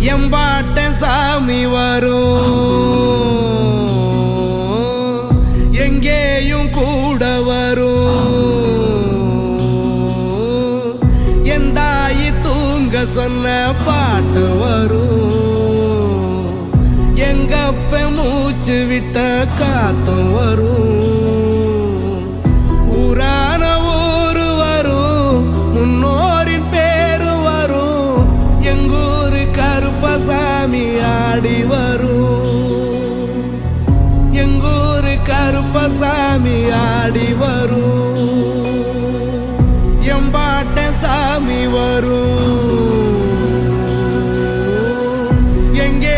எம்பாட்டன் சாமி வரும், எங்கேயும் கூட வரும். என் தாயி தூங்க சொன்ன பாட்டு வரும், எங்கப்ப மூச்சு விட்ட காத்தும் வரும். ஊரான ஊரு வரும், முன்னோரின் பேரு வரும். எங்கூரு கருப்பசாமி ஆடி வரும், எங்கூரு கருப்பசாமி ஆடி வரும். எம்பாட்டன் சாமி வரும், எங்கே